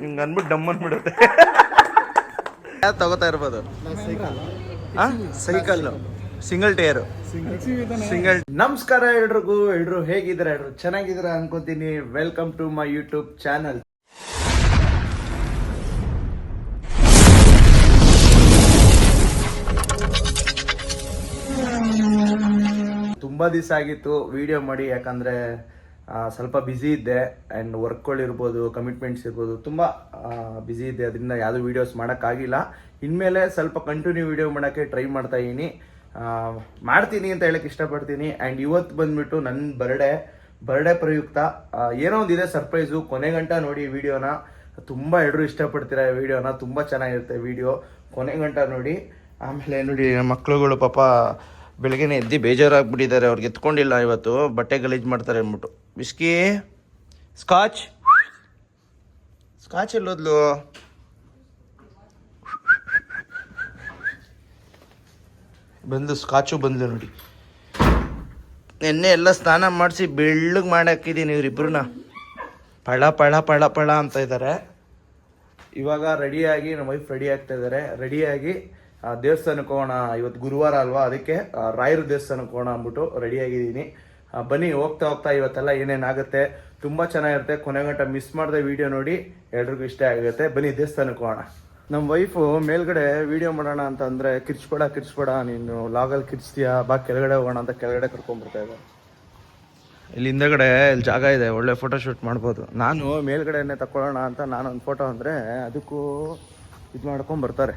ಹಿಂಗೆ ಅಂದ್ಬಿಟ್ಟು ಡಮ್ ಅಂದ್ಬಿಡುತ್ತೆ. ಯಾವ್ದು ತಗೋತಾ ಇರ್ಬೋದು? Cycle single tyre. ಸಿಂಗಲ್. ನಮಸ್ಕಾರ ಎಲ್ರು ಹೇಗಿದ್ದೀರಾ? ಎಲ್ರು ಚೆನ್ನಾಗಿದ್ದೀರಾ ಅನ್ಕೋತೀನಿ. Welcome to my YouTube channel. ತುಂಬಾ ದಿವಸ ಆಗಿತ್ತು ವಿಡಿಯೋ ಮಾಡಿ, ಯಾಕಂದ್ರೆ ಸ್ವಲ್ಪ ಬ್ಯುಸಿ ಇದ್ದೆ. ಆ್ಯಂಡ್ ವರ್ಕ್ಗಳಿರ್ಬೋದು, ಕಮಿಟ್ಮೆಂಟ್ಸ್ ಇರ್ಬೋದು, ತುಂಬ ಬ್ಯುಸಿ ಇದ್ದೆ. ಅದರಿಂದ ಯಾವುದೂ ವೀಡಿಯೋಸ್ ಮಾಡೋಕ್ಕಾಗಿಲ್ಲ. ಇನ್ಮೇಲೆ ಸ್ವಲ್ಪ ಕಂಟಿನ್ಯೂ ವೀಡಿಯೋ ಮಾಡೋಕ್ಕೆ ಟ್ರೈ ಮಾಡ್ತೀನಿ ಅಂತ ಹೇಳಕ್ಕೆ ಇಷ್ಟಪಡ್ತೀನಿ. ಆ್ಯಂಡ್ ಇವತ್ತು ಬಂದ್ಬಿಟ್ಟು ನನ್ನ ಬರ್ಡೇ ಪ್ರಯುಕ್ತ ಏನೋ ಒಂದಿದೆ ಸರ್ಪ್ರೈಸು. ಕೊನೆಗಂಟ ನೋಡಿ ವಿಡಿಯೋನ. ತುಂಬ ಎಲ್ಲರೂ ಇಷ್ಟಪಡ್ತೀರಾ ಈ ವಿಡಿಯೋನ. ತುಂಬ ಚೆನ್ನಾಗಿರುತ್ತೆ ವಿಡಿಯೋ. ಕೊನೆಗಂಟ ನೋಡಿ. ಆಮೇಲೆ ನೋಡಿ ಮಕ್ಕಳುಗಳು ಪಾಪ ಬೆಳಗ್ಗೆನೇ ಎದ್ದು ಬೇಜಾರಾಗ್ಬಿಟ್ಟಿದ್ದಾರೆ. ಅವ್ರಿಗೆ ಎತ್ಕೊಂಡಿಲ್ಲ ಇವತ್ತು, ಬಟ್ಟೆ ಗಲೀಜು ಮಾಡ್ತಾರೆ ಅಂದ್ಬಿಟ್ಟು. ಬಿಸ್ಕಿ ಸ್ಕಾಚ್ ಎಲ್ಲೋದ್ಲು? ಬಂದು ಸ್ಕಾಚು ಬಂದ್ಲು ನೋಡಿ. ನೆನ್ನೆ ಎಲ್ಲ ಸ್ನಾನ ಮಾಡಿಸಿ ಬೆಳ್ಳಗೆ ಮಾಡಾಕಿದ್ದೀನಿ ಇವರಿಬ್ರನ್ನ. ಪಳ ಪಳ ಪಳ ಪಳ ಅಂತ ಇದ್ದಾರೆ. ಇವಾಗ ರೆಡಿಯಾಗಿ ನಮ್ಮ ವೈಫ್ ರೆಡಿ ಆಗ್ತಾ ಇದ್ದಾರೆ. ರೆಡಿಯಾಗಿ ದೇವಸ್ಥಾನಕ್ಕೆ ಹೋಗೋಣ. ಇವತ್ತು ಗುರುವಾರ ಅಲ್ವಾ, ಅದಕ್ಕೆ ರಾಯರ ದೇವಸ್ಥಾನಕ್ಕೆ ಹೋಗೋಣ ಅಂದ್ಬಿಟ್ಟು ರೆಡಿಯಾಗಿದ್ದೀನಿ. ಬನ್ನಿ, ಹೋಗ್ತಾ ಇವತ್ತೆಲ್ಲ ಏನೇನಾಗುತ್ತೆ ತುಂಬ ಚೆನ್ನಾಗಿರುತ್ತೆ. ಕೊನೆಗಂಟ ಮಿಸ್ ಮಾಡದೆ ವಿಡಿಯೋ ನೋಡಿ, ಎಲ್ರಿಗೂ ಇಷ್ಟ ಆಗುತ್ತೆ. ಬನ್ನಿ ದೇವಸ್ಥಾನಕ್ಕೆ ಹೋಗೋಣ. ನಮ್ಮ ವೈಫು ಮೇಲ್ಗಡೆ ವಿಡಿಯೋ ಮಾಡೋಣ ಅಂತ ಅಂದರೆ ಕಿರ್ಚ್ಬೇಡ ನೀನು ಲಾಗಲ್ಲಿ ಕಿರ್ಚ್ತೀಯಾ, ಬಾ ಕೆಳಗಡೆ ಹೋಗೋಣ ಅಂತ ಕೆಳಗಡೆ ಕರ್ಕೊಂಡ್ಬರ್ತಾ ಇದ್ದಾರೆ. ಇಲ್ಲಿ ಹಿಂದೆಗಡೆ ಇಲ್ಲಿ ಜಾಗ ಇದೆ, ಒಳ್ಳೆ ಫೋಟೋ ಶೂಟ್ ಮಾಡ್ಬೋದು. ನಾನು ಮೇಲ್ಗಡೆನೆ ತಗೊಳ್ಳೋಣ ಅಂತ ನಾನೊಂದು ಫೋಟೋ ಅಂದರೆ ಅದಕ್ಕೂ ಇದು ಮಾಡ್ಕೊಂಡು ಬರ್ತಾರೆ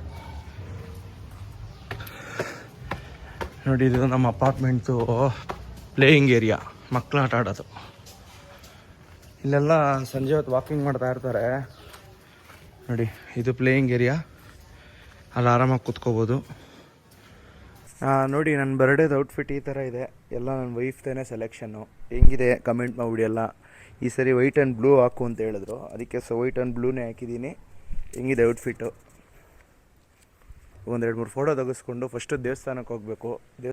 ನೋಡಿ. ಇದು ನಮ್ಮ ಅಪಾರ್ಟ್ಮೆಂಟ್ದು ಪ್ಲೇಯಿಂಗ್ ಏರಿಯಾ, ಮಕ್ಕಳು ಆಟ ಆಡೋದು. ಇಲ್ಲೆಲ್ಲ ಸಂಜೆ ಹೊತ್ತು ವಾಕಿಂಗ್ ಮಾಡ್ತಾ ಇರ್ತಾರೆ ನೋಡಿ. ಇದು ಪ್ಲೇಯಿಂಗ್ ಏರಿಯಾ, ಅಲ್ಲಿ ಆರಾಮಾಗಿ ಕೂತ್ಕೋಬೋದು ನೋಡಿ. ನನ್ನ ಬರ್ಡೇದು ಔಟ್ಫಿಟ್ ಈ ಥರ ಇದೆ. ಎಲ್ಲ ನನ್ನ ವೈಫ್ದೇನೆ ಸೆಲೆಕ್ಷನ್ನು. ಹೆಂಗಿದೆ ಕಮೆಂಟ್ ಮಾಡಿಬಿಡಿ ಎಲ್ಲ. ಈ ಸರಿ ವೈಟ್ ಆ್ಯಂಡ್ ಬ್ಲೂ ಹಾಕು ಅಂತ ಹೇಳಿದ್ರು, ಅದಕ್ಕೆ ವೈಟ್ ಆ್ಯಂಡ್ ಬ್ಲೂನೇ ಹಾಕಿದ್ದೀನಿ. ಹೆಂಗಿದೆ ಔಟ್ಫಿಟ್ಟು? ಒಂದು 2-3 ಫೋಟೋ ತೆಗೆಸ್ಕೊಂಡು ಫಸ್ಟು ದೇವಸ್ಥಾನಕ್ಕೆ ಹೋಗಬೇಕು.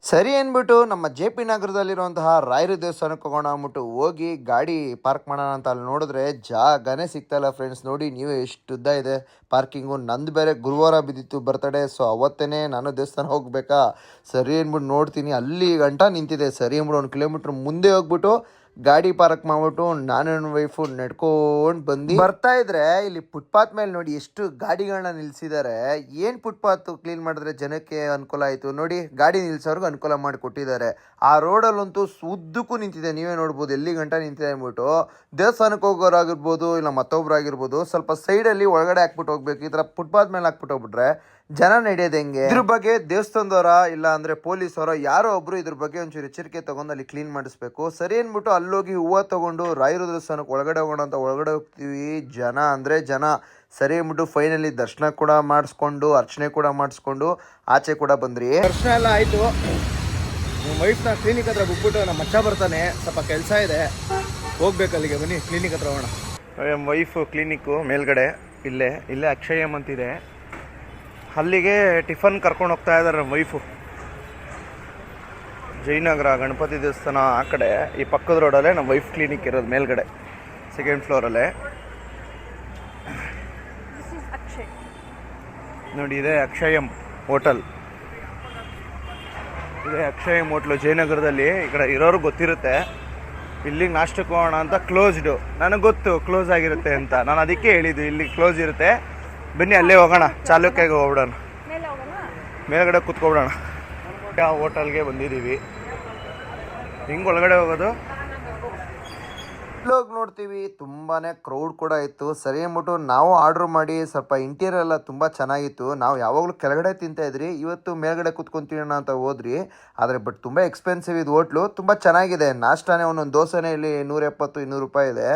ಸರಿ ಅಂದ್ಬಿಟ್ಟು ನಮ್ಮ JP ನಗರದಲ್ಲಿರುವಂತಹ ರಾಯರ ದೇವಸ್ಥಾನಕ್ಕೆ ಹೋಗೋಣ ಅಂದ್ಬಿಟ್ಟು ಹೋಗಿ ಗಾಡಿ ಪಾರ್ಕ್ ಮಾಡೋಣ ಅಂತ ಅಲ್ಲಿ ನೋಡಿದ್ರೆ ಜಾಗನೇ ಸಿಗ್ತಾಯಿಲ್ಲ ಫ್ರೆಂಡ್ಸ್. ನೋಡಿ ನೀವೇ ಎಷ್ಟು ಉದ್ದ ಇದೆ ಪಾರ್ಕಿಂಗು. ನಂದು ಬೇರೆ ಗುರುವಾರ ಬಿದ್ದಿತ್ತು ಬರ್ತಡೇ, ಸೊ ಅವತ್ತೇ ನಾನು ದೇವಸ್ಥಾನ ಹೋಗ್ಬೇಕಾ. ಸರಿ ಅಂದ್ಬಿಟ್ಟು ನೋಡ್ತೀನಿ, ಅಲ್ಲಿ ಗಂಟ ನಿಂತಿದೆ. ಸರಿ ಅಂದ್ಬಿಟ್ಟು 1 ಕಿಲೋಮೀಟ್ರ್ ಮುಂದೆ ಹೋಗ್ಬಿಟ್ಟು ಗಾಡಿ ಪಾರ್ಕ್ ಮಾಡ್ಬಿಟ್ಟು ನಾನು ನನ್ನ ವೈಫು ನಡ್ಕೊಂಡು ಬರ್ತಾ ಇದ್ರೆ ಇಲ್ಲಿ ಫುಟ್ಪಾತ್ ಮೇಲೆ ನೋಡಿ ಎಷ್ಟು ಗಾಡಿಗಳನ್ನ ನಿಲ್ಸಿದ್ದಾರೆ. ಏನು ಫುಟ್ಪಾತ್ ಕ್ಲೀನ್ ಮಾಡಿದ್ರೆ ಜನಕ್ಕೆ ಅನುಕೂಲ ಆಯಿತು ನೋಡಿ. ಗಾಡಿ ನಿಲ್ಸೋರ್ಗು ಅನುಕೂಲ ಮಾಡಿ ಕೊಟ್ಟಿದ್ದಾರೆ. ಆ ರೋಡಲ್ಲಂತೂ ಉದ್ದಕ್ಕೂ ನಿಂತಿದೆ, ನೀವೇ ನೋಡ್ಬೋದು ಎಲ್ಲಿ ಗಂಟ ನಿಂತಿದೆ ಅಂದ್ಬಿಟ್ಟು. ದೇವಸ್ಥಾನಕ್ಕೆ ಹೋಗೋರಾಗಿರ್ಬೋದು, ಇಲ್ಲ ಮತ್ತೊಬ್ರು ಆಗಿರ್ಬೋದು, ಸ್ವಲ್ಪ ಸೈಡಲ್ಲಿ ಒಳಗಡೆ ಹಾಕ್ಬಿಟ್ಟು ಹೋಗ್ಬೇಕು. ಈ ಥರ ಫುಟ್ಪಾತ್ ಮೇಲೆ ಹಾಕ್ಬಿಟ್ಟು ಹೋಗ್ಬಿಟ್ರೆ ಜನ ನಡೆಯೋದು ಹೆಂಗೆ? ಇದ್ರ ಬಗ್ಗೆ ದೇವಸ್ಥಾನದವರ ಇಲ್ಲ ಅಂದರೆ ಪೊಲೀಸವರ ಯಾರೋ ಒಬ್ರು ಇದ್ರ ಬಗ್ಗೆ ಒಂಚೂರು ಎಚ್ಚರಿಕೆ ತಗೊಂಡು ಅಲ್ಲಿ ಕ್ಲೀನ್ ಮಾಡಿಸ್ಬೇಕು. ಸರಿ ಅಂದ್ಬಿಟ್ಟು ಅಲ್ಲೋಗಿ ಹೂವು ತಗೊಂಡು ರಾಯರ ದೇವಸ್ಥಾನಕ್ಕೆ ಒಳಗಡೆ ಹೋಗೋಣ ಅಂತ ಒಳಗಡೆ ಹೋಗ್ತೀವಿ. ಜನ ಅಂದರೆ ಜನ. ಸರಿ ಅಂದ್ಬಿಟ್ಟು ಫೈನಲಿ ದರ್ಶನ ಕೂಡ ಮಾಡಿಸ್ಕೊಂಡು ಅರ್ಚನೆ ಕೂಡ ಮಾಡಿಸ್ಕೊಂಡು ಆಚೆ ಕೂಡ ಬಂದ್ರಿ. ದರ್ಶನ ಎಲ್ಲ ಆಯಿತು. ನಮ್ಮ ವೈಫ್ನ ಕ್ಲಿನಿಕ್ ಹತ್ರ ಬಿಟ್ಬಿಟ್ಟು ನಮ್ಮ ಮಚ್ಚ ಬರ್ತಾನೆ, ಸ್ವಲ್ಪ ಕೆಲಸ ಇದೆ, ಹೋಗ್ಬೇಕು ಅಲ್ಲಿಗೆ. ಬನ್ನಿ ಕ್ಲಿನಿಕ್ ಹತ್ರ ಹೋಗೋಣ. ನಮ್ಮ ವೈಫು ಕ್ಲಿನಿಕ್ಕು ಮೇಲ್ಗಡೆ ಇಲ್ಲೇ ಅಕ್ಷಯಮ್ ಅಂತಿದೆ, ಅಲ್ಲಿಗೆ ಟಿಫನ್ ಕರ್ಕೊಂಡು ಹೋಗ್ತಾ ಇದ್ದಾರೆ ನಮ್ಮ ವೈಫು. ಜಯನಗರ ಗಣಪತಿ ದೇವಸ್ಥಾನ ಆ ಕಡೆ, ಈ ಪಕ್ಕದ ರೋಡಲ್ಲೇ ನಮ್ಮ ವೈಫ್ ಕ್ಲಿನಿಕ್ ಇರೋದು, ಮೇಲ್ಗಡೆ 2nd ಫ್ಲೋರಲ್ಲೇ ನೋಡಿ. ಇದೆ ಅಕ್ಷಯಮ್ ಹೋಟೆಲ್, ಇದೆ ಅಕ್ಷಯಮ್ ಹೋಟ್ಲು ಜಯನಗರದಲ್ಲಿ. ಈ ಕಡೆ ಇರೋರು ಗೊತ್ತಿರುತ್ತೆ. ಇಲ್ಲಿಗೆ ನಾಷ್ಟಕ್ಕೆ ಹೋಗೋಣ ಅಂತ ಕ್ಲೋಸ್ಡು, ನನಗೆ ಗೊತ್ತು ಕ್ಲೋಸ್ ಆಗಿರುತ್ತೆ ಅಂತ. ನಾನು ಅದಕ್ಕೆ ಹೇಳಿದ್ದು ಇಲ್ಲಿ ಕ್ಲೋಸ್ ಇರುತ್ತೆ, ಬನ್ನಿ ಅಲ್ಲೇ ಹೋಗೋಣ, ಚಾಲುಕ್ಯಗೆ ಹೋಗ್ಬಿಡೋಣ, ಮೇಲ್ಗಡೆ ಕೂತ್ಕೊಬಿಡೋಣ. ಆ ಹೋಟೆಲ್ಗೆ ಬಂದಿದ್ದೀವಿ. ಹಿಂಗೆ ಒಳಗಡೆ ಹೋಗೋದು. ಹೋಗಿ ನೋಡ್ತೀವಿ, ತುಂಬಾ ಕ್ರೌಡ್ ಕೂಡ ಇತ್ತು. ಸರಿ ಅಂದ್ಬಿಟ್ಟು ನಾವು ಆರ್ಡ್ರ್ ಮಾಡಿ ಸ್ವಲ್ಪ ಇಂಟೀರಿಯರ್ ಎಲ್ಲ ತುಂಬ ಚೆನ್ನಾಗಿತ್ತು. ನಾವು ಯಾವಾಗಲೂ ಕೆಳಗಡೆ ತಿಂತಾಯಿದ್ರಿ, ಇವತ್ತು ಮೇಲ್ಗಡೆ ಕೂತ್ಕೊಂತೀನೋಣ ಅಂತ ಹೋದ್ರಿ. ಆದರೆ ಬಟ್ ತುಂಬ ಎಕ್ಸ್ಪೆನ್ಸಿವ್ ಇದು ಹೋಟ್ಲು. ತುಂಬ ಚೆನ್ನಾಗಿದೆ. ನಾಷ್ಟಾನೇ ಒಂದೊಂದು ದೋಸೆನೇ ಇಲ್ಲಿ 170-200 ರೂಪಾಯಿ ಇದೆ.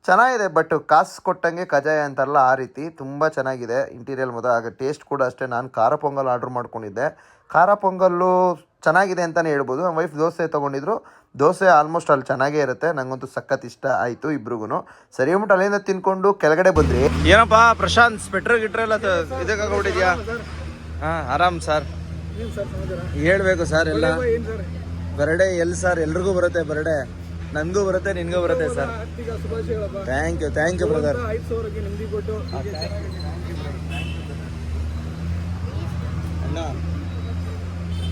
ಚೆನ್ನಾಗಿದೆ, ಬಟ್ ಕಾಸು ಕೊಟ್ಟಂಗೆ ಕಜಾಯ ಅಂತಾರಲ್ಲ ಆ ರೀತಿ. ತುಂಬ ಚೆನ್ನಾಗಿದೆ ಇಂಟೀರಿಯರ್ ಮೊದಲು. ಆಗ ಟೇಸ್ಟ್ ಕೂಡ ಅಷ್ಟೇ. ನಾನು ಖಾರ ಪೊಂಗಲ್ ಆರ್ಡ್ರ್ ಮಾಡ್ಕೊಂಡಿದ್ದೆ. ಖಾರ ಪೊಂಗಲ್ಲು ಚೆನ್ನಾಗಿದೆ ಅಂತಲೇ ಹೇಳ್ಬೋದು. ನಮ್ಮ ವೈಫ್ ದೋಸೆ ತೊಗೊಂಡಿದ್ರು. ದೋಸೆ ಆಲ್ಮೋಸ್ಟ್ ಅಲ್ಲಿ ಚೆನ್ನಾಗೇ ಇರುತ್ತೆ. ನನಗಂತೂ ಸಖತ್ ಇಷ್ಟ ಆಯಿತು ಇಬ್ರಿಗೂ. ಸರಿ ಅಂದ್ಬಿಟ್ಟು ಅಲ್ಲಿಂದ ತಿನ್ಕೊಂಡು ಕೆಳಗಡೆ ಬಂದ್ರಿ. ಏನಪ್ಪ ಪ್ರಶಾಂತ್, ಸ್ವೆಟ್ರ್ ಗಿಟ್ರೆಲ್ಲ ಇದಕ್ಕಾಗ್ಬಿಟ್ಟಿದ್ಯಾ? ಹಾಂ ಆರಾಮ್ ಸರ್, ಹೇಳ್ಬೇಕು ಸರ್. ಎಲ್ಲ ಬರ್ಡೇ ಎಲ್ಲಿ ಸರ್? ಎಲ್ರಿಗೂ ಬರುತ್ತೆ ಬರ್ಡೇ. ನನಗೂ ಬರುತ್ತೆ ನಿನಗೂ ಬರುತ್ತೆ ಸರ್. Thank you brother. ಅಣ್ಣ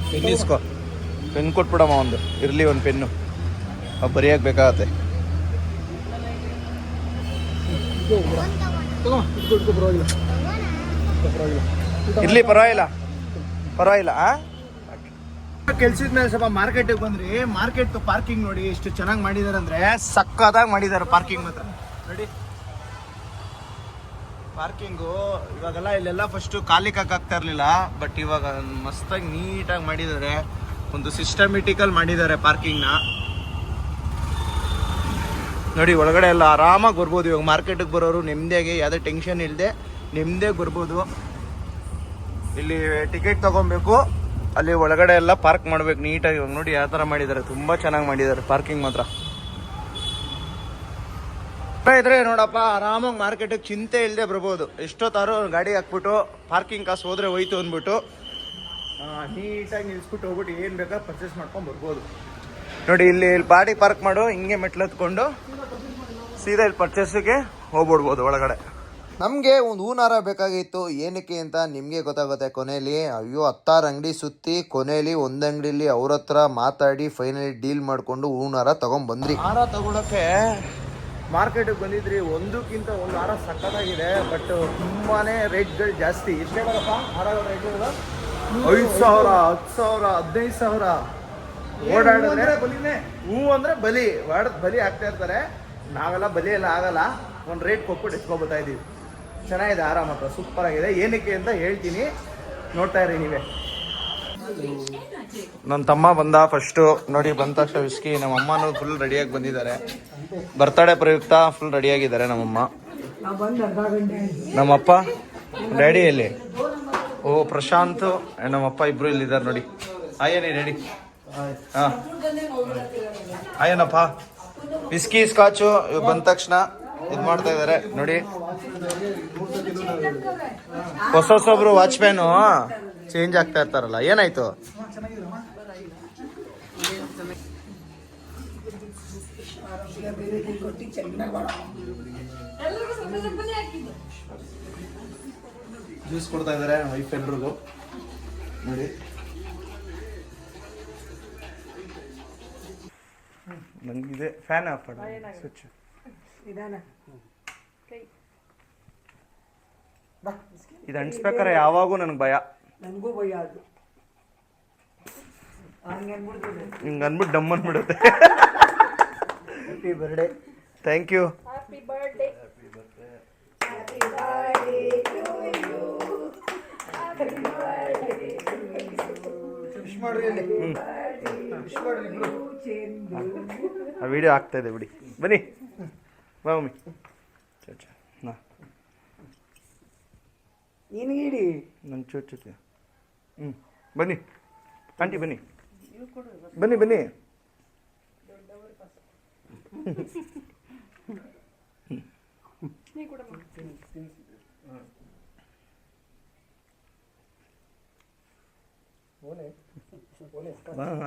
ಪೆನ್ ಇಸ್ಕೋ, ಪೆನ್ ಕೊಟ್ಬಿಡಮ್ಮ ಒಂದು, ಇರಲಿ ಒಂದು ಪೆನ್ನು, ಬರೆಯಕ್ಕೆ ಬೇಕಾಗತ್ತೆ. ಇರ್ಲಿ ಪರವಾಗಿಲ್ಲ. ಕೆಲ್ಸದ ಮೇಲೆ ಸ್ವಲ್ಪ ಮಾರ್ಕೆಟಿಗೆ ಬಂದ್ರಿ. ಮಾರ್ಕೆಟ್ ಪಾರ್ಕಿಂಗ್ ನೋಡಿ ಎಷ್ಟು ಚೆನ್ನಾಗಿ ಮಾಡಿದಾರೆ ಅಂದ್ರೆ, ಸಕ್ಕತ್ತಾಗಿ ಮಾಡಿದ್ದಾರೆ ಪಾರ್ಕಿಂಗ್ ಮಾತ್ರ ನೋಡಿ. ಪಾರ್ಕಿಂಗು ಇವಾಗೆಲ್ಲ ಇಲ್ಲೆಲ್ಲ ಫಸ್ಟು ಖಾಲಿ ಆಗ್ತಾ ಇರಲಿಲ್ಲ, ಬಟ್ ಇವಾಗ ಮಸ್ತಾಗಿ ನೀಟಾಗಿ ಮಾಡಿದ್ದಾರೆ. ಒಂದು ಸಿಸ್ಟಮೆಟಿಕಲ್ ಮಾಡಿದ್ದಾರೆ ಪಾರ್ಕಿಂಗ್ನ ನೋಡಿ. ಒಳಗಡೆ ಎಲ್ಲ ಆರಾಮಾಗಿ ಬರ್ಬೋದು. ಇವಾಗ ಮಾರ್ಕೆಟಿಗೆ ಬರೋರು ನೆಮ್ಮದಿಯಾಗಿ, ಯಾವುದೇ ಟೆನ್ಷನ್ ಇಲ್ಲದೆ ನೆಮ್ಮದಿಯಾಗಿ ಬರ್ಬೋದು. ಇಲ್ಲಿ ಟಿಕೆಟ್ ತೊಗೊಬೇಕು, ಅಲ್ಲಿ ಒಳಗಡೆ ಎಲ್ಲ ಪಾರ್ಕ್ ಮಾಡ್ಬೇಕು ನೀಟಾಗಿ. ಇವಾಗ ನೋಡಿ ಯಾವ ಥರ ಮಾಡಿದ್ದಾರೆ, ತುಂಬ ಚೆನ್ನಾಗಿ ಮಾಡಿದ್ದಾರೆ ಪಾರ್ಕಿಂಗ್ ಮಾತ್ರ. ಇದ್ರೆ ನೋಡಪ್ಪ ಆರಾಮಾಗಿ ಮಾರ್ಕೆಟಿಗೆ ಚಿಂತೆ ಇಲ್ಲದೆ ಬರ್ಬೋದು. ಎಷ್ಟೊತ್ತಾರು ಗಾಡಿ ಹಾಕ್ಬಿಟ್ಟು ಪಾರ್ಕಿಂಗ್ ಕಾಸು ಹೋದ್ರೆ ಹೋಯ್ತು ಅಂದ್ಬಿಟ್ಟು ನೀಟಾಗಿ ನಿಲ್ಸ್ಬಿಟ್ಟು ಹೋಗ್ಬಿಟ್ಟು ಏನು ಬೇಕಾದ್ರೆ ಪರ್ಚೇಸ್ ಮಾಡ್ಕೊಂಡು ಬರ್ಬೋದು ನೋಡಿ. ಇಲ್ಲಿ ಗಾಡಿ ಪಾರ್ಕ್ ಮಾಡು, ಹಿಂಗೆ ಮೆಟ್ಲು ಹತ್ಕೊಂಡು ಸೀದಾ ಇಲ್ಲಿ ಪರ್ಚೇಸಿಗೆ ಹೋಗ್ಬಿಡ್ಬೋದು ಒಳಗಡೆ. ನಮಗೆ ಒಂದು ಹೂನಾರ ಬೇಕಾಗಿತ್ತು, ಏನಕ್ಕೆ ಅಂತ ನಿಮಗೆ ಗೊತ್ತಾಗುತ್ತೆ ಕೊನೆಯಲ್ಲಿ. ಅಯ್ಯೋ 10 ಅಂಗಡಿ ಸುತ್ತಿ ಕೊನೆಯಲ್ಲಿ ಒಂದು ಅಂಗಡಿಲಿ ಅವ್ರ ಹತ್ರ ಮಾತಾಡಿ ಫೈನಲಿ ಡೀಲ್ ಮಾಡಿಕೊಂಡು ಹೂನಾರ ತಗೊಂಡ್ಬಂದ್ರಿ. ಹಾರ ತಗೊಳಕ್ಕೆ ಮಾರ್ಕೆಟಿಗೆ ಬಂದಿದ್ರಿ. ಒಂದಕ್ಕಿಂತ ಒಂದು ಹಾರ ಸಕ್ಕತ್ತಾಗಿದೆ, ಬಟ್ ತುಂಬಾ ರೇಟ್ಗಳು ಜಾಸ್ತಿ. ಎಷ್ಟೇ ಬರಪ್ಪ ಹಾರಗಳ ರೇಟ್ಗಳು? 5,000, 10,000, 15,000. ಓಡಾಡಿದ್ರೆ ಹೂ ಅಂದರೆ ಬಲಿ ಆಗ್ತಾ ಇರ್ತಾರೆ. ನಾವೆಲ್ಲ ಬಲಿ ಎಲ್ಲ ಆಗಲ್ಲ, ಒಂದು ರೇಟ್ ಕೊಟ್ಬಿಟ್ಟು ಎತ್ಕೊಬೋತಾ ಇದ್ದೀವಿ. ಚೆನ್ನಾಗಿದೆ ಹಾರ ಮಾತ್ರ, ಸೂಪರ್ ಆಗಿದೆ. ಏನಕ್ಕೆ ಅಂತ ಹೇಳ್ತೀನಿ, ನೋಡ್ತಾ ಇರಿ ನೀವೇ. ನನ್ನ ತಮ್ಮ ಬಂದ ಫಸ್ಟು ನೋಡಿ. ಬಂದ ತಕ್ಷಣ ವಿಸ್ಕಿ. ನಮ್ಮ ಅಮ್ಮನೂ ಫುಲ್ ರೆಡಿಯಾಗಿ ಬಂದಿದ್ದಾರೆ. ಬರ್ತಡೇ ಪ್ರಯುಕ್ತ ಫುಲ್ ರೆಡಿಯಾಗಿದ್ದಾರೆ ನಮ್ಮಮ್ಮ. ನಮ್ಮಪ್ಪ ಡ್ಯಾಡಿಯಲ್ಲಿ ಪ್ರಶಾಂತ್ ನಮ್ಮಪ್ಪ ಇಬ್ರು ಇಲ್ಲಿದ್ದಾರೆ ನೋಡಿ. ಆಯೇನಿ ರೆಡಿ? ಹಾಂ ಆಯೇನಪ್ಪ. ವಿಸ್ಕಿ ಸ್ಕಾಚು ಬಂದ ತಕ್ಷಣ ಇದು ಮಾಡ್ತಾ ಇದ್ದಾರೆ ನೋಡಿ. ಹೊಸೊಬ್ರು ವಾಚ್ಮ್ಯಾನು ಚೇಂಜ್ ಆಗ್ತಾ ಇರ್ತಾರಲ್ಲ, ಏನಾಯ್ತು? ಜ್ಯೂಸ್ ಕೊಡ್ತಾ ಇದ್ದಾರೆ ವೈಫ್ ಎಲ್ರಿಗೂ ನೋಡಿ. ನಂಗಿದೆ ಫ್ಯಾನ್ ಆಫ್ ಸ್ವಿಚ್. ಇದು ಅನ್ಸ್ಬೇಕಾರೆ ಯಾವಾಗೂ ನನಗೆ ಭಯ. ನನಗೂ ಭಯ ಅದು. ಹಿಂಗೆ ಅಂದ್ಬಿಟ್ಟು ಡಮ್ ಅಂದ್ಬಿಡುತ್ತೆ. Happy birthday. Thank you. Happy birthday. Happy birthday wish ಮಾಡ್ರಿ. ಆ ವಿಡಿಯೋ ಆಗ್ತಾ ಇದೆ ಬಿಡಿ. ಬನ್ನಿ ಬಾ ಮಮ್ಮಿ. ನಾ ನಿನಗಿಡಿ ನನ್ನ ಚೂಚುತ್ತೆ. ಬನ್ನಿ ಆಂಟಿ, ಬನ್ನಿ ಬನ್ನಿ ಬನ್ನಿ.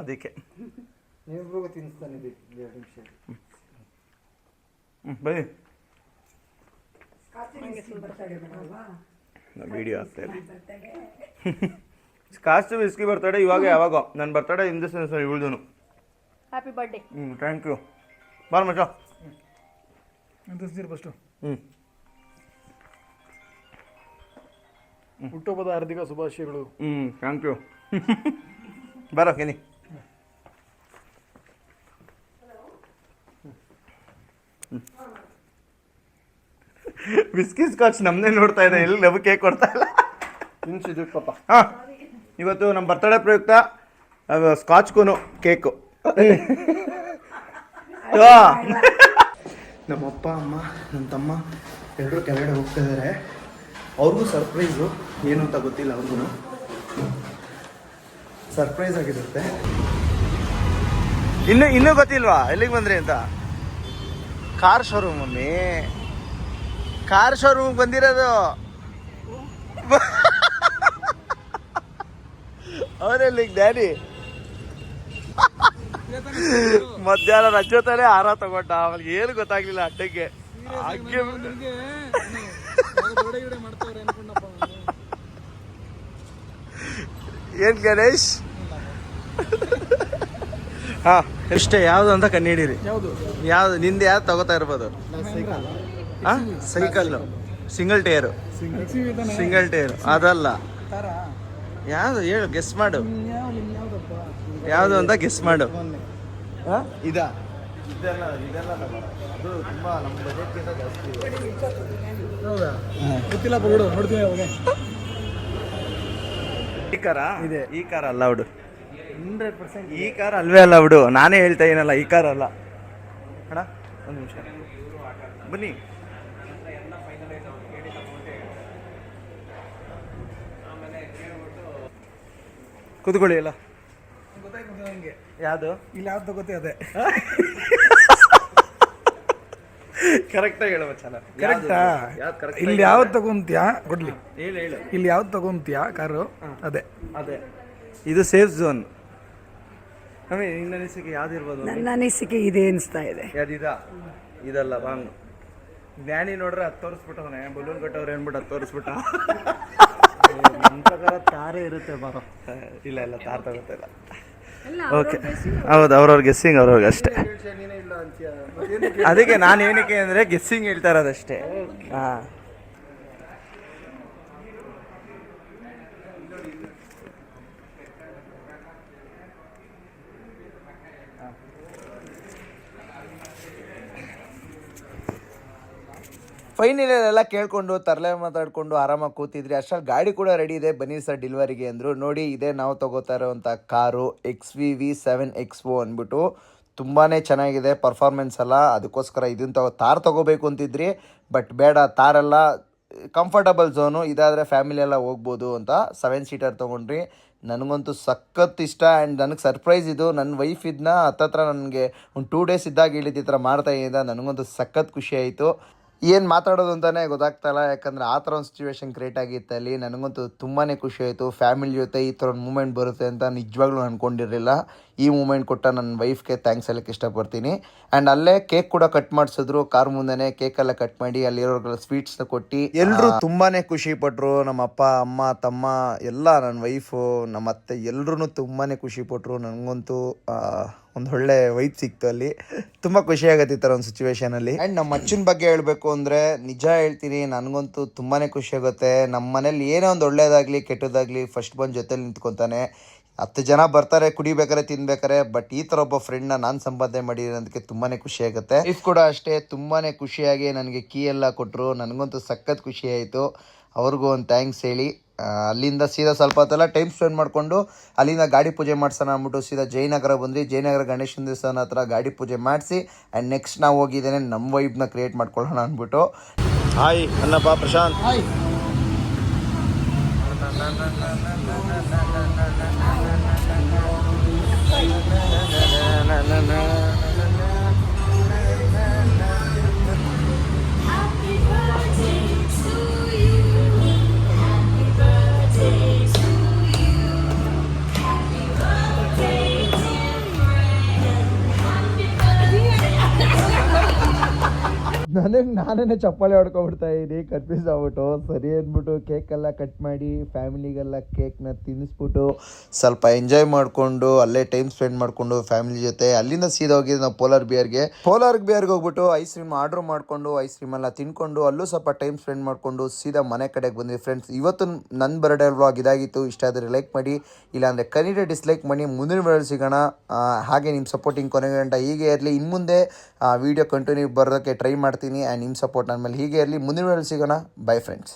ಅದಕ್ಕೆ ನೀವು ತಿನ್ನಿಸ್ತಾನೆ 2 ನಿಮಿಷ. ಬನ್ನಿ. ವಿಡಿಯೋ ಆಗ್ತಾ ಇದೆ. ಕಾಸ್ಟ್ ವಿಸ್ಕಿ ಬರ್ತಡೆ ಇವಾಗ ಯಾವಾಗ? ನನ್ನ ಬರ್ತಡೆ ಇನ್ ದ ಸೆನ್ಸ್ ಇವಳ್ದು. Happy birthday. Thank you. ಬಾರ ಮಚ್ಚ ಅಂತಿಸ್ತೀರಿ ಫಸ್ಟು. ಹುಟ್ಟುಹಬ್ಬದ ಹಾರ್ದಿಕ ಶುಭಾಶಯಗಳು. Thank you. ಬರೋ ಕೆನಿ. ಬಿಸ್ಕಿ ಸ್ಕಾಚ್ ನಮ್ಮನ್ನೇ ನೋಡ್ತಾ ಇದೆ, ಎಲ್ಲಿ ನಮಗೆ ಕೇಕ್ ಕೊಡ್ತಾ ಇಲ್ಲ. ತಿನ್ಸಿದ್ದು ಪಾಪ. ಹಾಂ, ಇವತ್ತು ನಮ್ಮ ಬರ್ತಡೇ ಪ್ರಯುಕ್ತ ಸ್ಕಾಚ್ಗೂ ಕೇಕು. ನಮ್ಮಪ್ಪ ಅಮ್ಮ ನನ್ನ ತಮ್ಮ ಎಲ್ಲರೂ ಕೆಳಗಡೆ ಹೋಗ್ತಾ ಇದ್ದಾರೆ. ಅವ್ರಿಗೂ ಸರ್ಪ್ರೈಸು, ಏನು ಅಂತ ಗೊತ್ತಿಲ್ಲ ಅವ್ರಿಗೂ. ಸರ್ಪ್ರೈಸ್ ಆಗಿರುತ್ತೆ. ಇನ್ನೂ ಗೊತ್ತಿಲ್ವಾ ಎಲ್ಲಿಗೆ ಬಂದ್ರಿ ಅಂತ? Car showroom mummy, car showroom ಬಂದಿರೋದು. ಅವರೆಲ್ಲಿಗೆ ಡ್ಯಾಡಿ? ಮಧ್ಯಾಹ್ನ ರಜೋತಲೇ ಹಾರ ತಗೊಂಡ ಅವನಿಗೆ ಏನು ಗೊತ್ತಾಗ್ಲಿಲ್ಲ ಅಡ್ಡಕ್ಕೆ ಹಾಗೆ ಏನ್ ಗಣೇಶ್ ಹಾ ಇಷ್ಟೇ ಯಾವ್ದು ಅಂತ ಕಂಡುಹಿಡೀರಿ ಯಾವ್ದು ನಿಂದ ಯಾವ್ದು ತಗೋತಾ ಇರ್ಬೋದು ಸೈಕಲ್ ಸಿಂಗಲ್ ಟೈರ್ ಅದಲ್ಲ ಯಾವ್ದು ಹೇಳು ಗೆಸ್ ಮಾಡು ಯಾವ್ದು ಅಂತ ಗೆಸ್ ಮಾಡು ಇದಾ ಇದೆಲ್ಲ ಅದು ತುಂಬಾ ನಮ್ಮ ಬಜೆಟ್ಗಿಂತ ಜಾಸ್ತಿ ಗೊತ್ತಿಲ್ಲ ಬಿಡು ನೋಡ್ತೀವಿ ಅವಾಗ ಈ ಕಾರ ಇದೆ ಈ ಕಾರ್ ಅಲ್ಲ ಬಿಡು 100% ಈ ಕಾರ್ ಅಲ್ವೇ ಅಲ್ಲ ಬಿಡು ನಾನೇ ಹೇಳ್ತಾ ಏನಲ್ಲ ಈ ಕಾರ್ ಅಲ್ಲ ಅಣ್ಣ ಒಂದು ನಿಮಿಷ ಬನ್ನಿ ಕೂತ್ಕೊಳ್ಳಿ ಎಲ್ಲ ಯಾವುದು ಇಲ್ಲಿ ಯಾವ್ದು ತಗೋತಿ ಅದೇ ಕರೆಕ್ಟಾಗಿ ಹೇಳುವ ಚೆನ್ನಾಗಿ ಕರೆಕ್ಟಾ ಇಲ್ಲಿ ಯಾವ್ದು ತಗೊಂತೀಯಾ ಕೊಡ್ಲಿ ಹೇಳು ಇಲ್ಲಿ ಯಾವ್ದು ತಗೊಂತೀಯಾ ಕಾರು ಅದೇ ಅದೇ ಇದು ಸೇಫ್ ಝೋನ್ ಆಮೇಲೆ ನಿನ್ನ ಅನಿಸಿಕೆ ಯಾವ್ದಿರ್ಬೋದು ನನ್ನ ಅನಿಸಿಕೆ ಇದೆ ಅನಿಸ್ತಾ ಇದೆ ಇದಲ್ಲ ರಾಂಗ್ ಜ್ಞಾನಿ ನೋಡ್ರೆ ಹತ್ತು ತೋರಿಸ್ಬಿಟ್ಟವನೆ ಬಲೂನ್ ಕಟ್ಟವ್ರೆ ಅಂದ್ಬಿಟ್ಟು ಹತ್ತು ತೋರಿಸ್ಬಿಟ್ಟ ನನ್ನ ಪ್ರಕಾರ ಕಾರೇ ಇರುತ್ತೆ ಬಾರೋ ಇಲ್ಲ ತಾರ್ ತಗೋತಿಲ್ಲ ಓಕೆ ಹೌದು ಅವ್ರವ್ರ ಗೆಸ್ಸಿಂಗ್ ಅವ್ರವ್ರಿಗೆ ಅಷ್ಟೇ ಅದಕ್ಕೆ ನಾನು ಏನಕ್ಕೆ ಅಂದರೆ ಗೆಸ್ಸಿಂಗ್ ಹೇಳ್ತಾ ಇರೋದಷ್ಟೇ ಹಾಂ ಫೈನಲೆಲ್ಲ ಕೇಳ್ಕೊಂಡು ತರಲೆ ಮಾತಾಡ್ಕೊಂಡು ಆರಾಮಾಗಿ ಕೂತಿದ್ರಿ ಅಷ್ಟರಲ್ಲಿ ಗಾಡಿ ಕೂಡ ರೆಡಿ ಇದೆ ಬನ್ನಿ ಸರ್ ಡೆಲಿವರಿಗೆ ಅಂದರು ನೋಡಿ ಇದೇ ನಾವು ತಗೋತಾ ಇರೋವಂಥ ಕಾರು XV7XO ಅಂದ್ಬಿಟ್ಟು ತುಂಬಾ ಚೆನ್ನಾಗಿದೆ ಪರ್ಫಾರ್ಮೆನ್ಸ್ ಎಲ್ಲ ಅದಕ್ಕೋಸ್ಕರ ಇದನ್ನು ತಾರ್ ತೊಗೋಬೇಕು ಅಂತಿದ್ರಿ ಬಟ್ ಬೇಡ ತಾರೆಲ್ಲ ಕಂಫರ್ಟಬಲ್ ಝೋನು ಇದಾದರೆ ಫ್ಯಾಮಿಲಿ ಎಲ್ಲ ಹೋಗ್ಬೋದು ಅಂತ 7 ಸೀಟರ್ ತೊಗೊಂಡ್ರಿ ನನಗಂತೂ ಸಖತ್ ಇಷ್ಟ ಆ್ಯಂಡ್ ನನಗೆ ಸರ್ಪ್ರೈಸ್ ಇದು ನನ್ನ ವೈಫ್ ಇದನ್ನ ಹತ್ತತ್ರ ನನಗೆ ಒಂದು 2 ಡೇಸ್ ಇದ್ದಾಗ ಹೇಳಿದ್ದು ಈ ಥರ ಮಾಡ್ತಾ ಇದ್ದ ನನಗಂತೂ ಸಖತ್ ಖುಷಿ ಆಯಿತು ಏನು ಮಾತಾಡೋದು ಅಂತಲೇ ಗೊತ್ತಾಗ್ತಾಯಿಲ್ಲ ಯಾಕಂದರೆ ಆ ಥರ ಒಂದು ಸಿಚುವೇಶನ್ ಕ್ರಿಯೇಟ್ ಆಗಿತ್ತು ಅಲ್ಲಿ ನನಗಂತೂ ತುಂಬಾ ಖುಷಿ ಆಯಿತು ಫ್ಯಾಮಿಲಿ ಜೊತೆ ಈ ಥರ ಒಂದು ಮೂಮೆಂಟ್ ಬರುತ್ತೆ ಅಂತ ನಿಜವಾಗ್ಲೂ ಅಂದ್ಕೊಂಡಿರಲಿಲ್ಲ ಈ ಮೂಮೆಂಟ್ ಕೊಟ್ಟ ನನ್ನ ವೈಫ್ಗೆ ಥ್ಯಾಂಕ್ಸ್ ಹೇಳಕ್ಕೆ ಇಷ್ಟಪಡ್ತೀನಿ ಆ್ಯಂಡ್ ಅಲ್ಲೇ ಕೇಕ್ ಕೂಡ ಕಟ್ ಮಾಡಿಸಿದ್ರು ಕಾರ್ ಮುಂದೆನೇ ಕೇಕೆಲ್ಲ ಕಟ್ ಮಾಡಿ ಅಲ್ಲಿರೋರ್ಗೆಲ್ಲ ಸ್ವೀಟ್ಸ್ನ ಕೊಟ್ಟು ಎಲ್ಲರೂ ತುಂಬಾ ಖುಷಿ ಪಟ್ಟರು ನಮ್ಮ ಅಪ್ಪ ಅಮ್ಮ ತಮ್ಮ ಎಲ್ಲ ನನ್ನ ವೈಫು ನಮ್ಮ ಅತ್ತೆ ಎಲ್ಲರೂ ತುಂಬಾ ಖುಷಿ ಪಟ್ಟರು ನನಗಂತೂ ಒಂದು ಒಳ್ಳೆ ವೈಬ್ ಸಿಕ್ತು ಅಲ್ಲಿ ತುಂಬ ಖುಷಿ ಆಗುತ್ತೆ ಈ ಥರ ಒಂದು ಸಿಚುವೇಶನಲ್ಲಿ ಆ್ಯಂಡ್ ನಮ್ಮ ಅಚ್ಚನ ಬಗ್ಗೆ ಹೇಳಬೇಕು ಅಂದರೆ ನಿಜ ಹೇಳ್ತೀನಿ ನನಗಂತೂ ತುಂಬಾ ಖುಷಿ ಆಗುತ್ತೆ ನಮ್ಮ ಮನೇಲಿ ಏನೇ ಒಂದು ಒಳ್ಳೇದಾಗಲಿ ಕೆಟ್ಟದಾಗಲಿ ಫಸ್ಟ್ ಬಂದು ಜೊತೆಲಿ ನಿಂತ್ಕೊತಾನೆ 10 ಜನ ಬರ್ತಾರೆ ಕುಡಿಬೇಕಾರೆ ತಿನ್ಬೇಕಾರೆ ಬಟ್ ಈ ಥರ ಒಬ್ಬ ಫ್ರೆಂಡ್ನ ನಾನು ಸಂಪಾದನೆ ಮಾಡಿರೋದಕ್ಕೆ ತುಂಬಾ ಖುಷಿ ಆಗುತ್ತೆ ಇಫ್ ಕೂಡ ಅಷ್ಟೇ ತುಂಬಾ ಖುಷಿಯಾಗಿ ನನಗೆ ಕೀ ಎಲ್ಲ ಕೊಟ್ಟರು ನನಗಂತೂ ಸಖತ್ ಖುಷಿ ಆಯಿತು ಅವ್ರಿಗೂ ಒಂದು ಥ್ಯಾಂಕ್ಸ್ ಹೇಳಿ ಅಲ್ಲಿಂದ ಸೀದಾ ಸ್ವಲ್ಪ ಹೊತ್ತೆಲ್ಲ ಟೈಮ್ ಸ್ಪೆಂಡ್ ಮಾಡಿಕೊಂಡು ಅಲ್ಲಿಂದ ಗಾಡಿ ಪೂಜೆ ಮಾಡ್ಸೋಣ ಅಂದ್ಬಿಟ್ಟು ಸೀದಾ ಜಯನಗರ ಬಂದ್ರಿ ಜಯನಗರ ಗಣೇಶನ ದೇವಸ್ಥಾನ ಹತ್ರ ಗಾಡಿ ಪೂಜೆ ಮಾಡಿಸಿ ಆ್ಯಂಡ್ ನೆಕ್ಸ್ಟ್ ನಾವು ಹೋಗಿದ್ದೇನೆ ನಮ್ಮ ವೈಬ್ನ ಕ್ರಿಯೇಟ್ ಮಾಡ್ಕೊಳ್ಳೋಣ ಅಂದ್ಬಿಟ್ಟು ಹಾಯ್ ಅನ್ನಪ್ಪ ಪ್ರಶಾಂತ್ ಹಾಯ್ ನನಗೆ ನಾನೇ ಚಪ್ಪಾಳೆ ಹೊಡ್ಕೊಬಿಡ್ತಾ ಇದ್ದೀನಿ ಕನ್ಫ್ಯೂಸ್ ಆಗ್ಬಿಟ್ಟು ಸರಿ ಅಂದ್ಬಿಟ್ಟು ಕೇಕೆಲ್ಲ ಕಟ್ ಮಾಡಿ ಫ್ಯಾಮಿಲಿಗೆಲ್ಲ ಕೇಕ್ನ ತಿನ್ನಿಸ್ಬಿಟ್ಟು ಸ್ವಲ್ಪ ಎಂಜಾಯ್ ಮಾಡಿಕೊಂಡು ಅಲ್ಲೇ ಟೈಮ್ ಸ್ಪೆಂಡ್ ಮಾಡಿಕೊಂಡು ಫ್ಯಾಮಿಲಿ ಜೊತೆ ಅಲ್ಲಿಂದ ಸೀದಾ ಹೋಗಿದ್ದು ನಾವು ಪೋಲಾರ್ ಬಿಯರ್ಗೆ ಹೋಗ್ಬಿಟ್ಟು ಐಸ್ ಕ್ರೀಮ್ ಆರ್ಡ್ರ್ ಮಾಡಿಕೊಂಡು ಐಸ್ ಕ್ರೀಮ್ ಎಲ್ಲ ತಿನ್ಕೊಂಡು ಅಲ್ಲೂ ಸ್ವಲ್ಪ ಟೈಮ್ ಸ್ಪೆಂಡ್ ಮಾಡಿಕೊಂಡು ಸೀದಾ ಮನೆ ಕಡೆಗೆ ಬಂದ್ವಿ ಫ್ರೆಂಡ್ಸ್. ಇವತ್ತು ನನ್ನ ಬರ್ಡೇ ವ್ಲಾಗ್ ಇದಾಗಿತ್ತು. ಇಷ್ಟ ಆದರೆ ಲೈಕ್ ಮಾಡಿ, ಇಲ್ಲಾಂದರೆ ಕನಿಡೆ ಡಿಸ್ಲೈಕ್ ಮಾಡಿ. ಮುಂದಿನ ವಿಡಿಯೋ ಸಿಗೋಣ. ಹಾಗೆ ನಿಮ್ಮ ಸಪೋರ್ಟಿಂಗ್ ಕೊನೆಗೆ ಗಂಟ ಹೀಗೆ ಇರಲಿ. ಇನ್ನು ಮುಂದೆ ವಿಡಿಯೋ ಕಂಟಿನ್ಯೂ ಬರೋದಕ್ಕೆ ಟ್ರೈ ಮಾಡ್ತೀನಿ. ಆ್ಯಂಡ್ ನಿಮ್ಮ ಸಪೋರ್ಟ್ ನನ್ನ ಮೇಲೆ ಹೀಗೆ ಇರಲಿ. ಮುಂದಿನ ವಿಡಿಯೋ ಸಿಗೋಣ. By friends.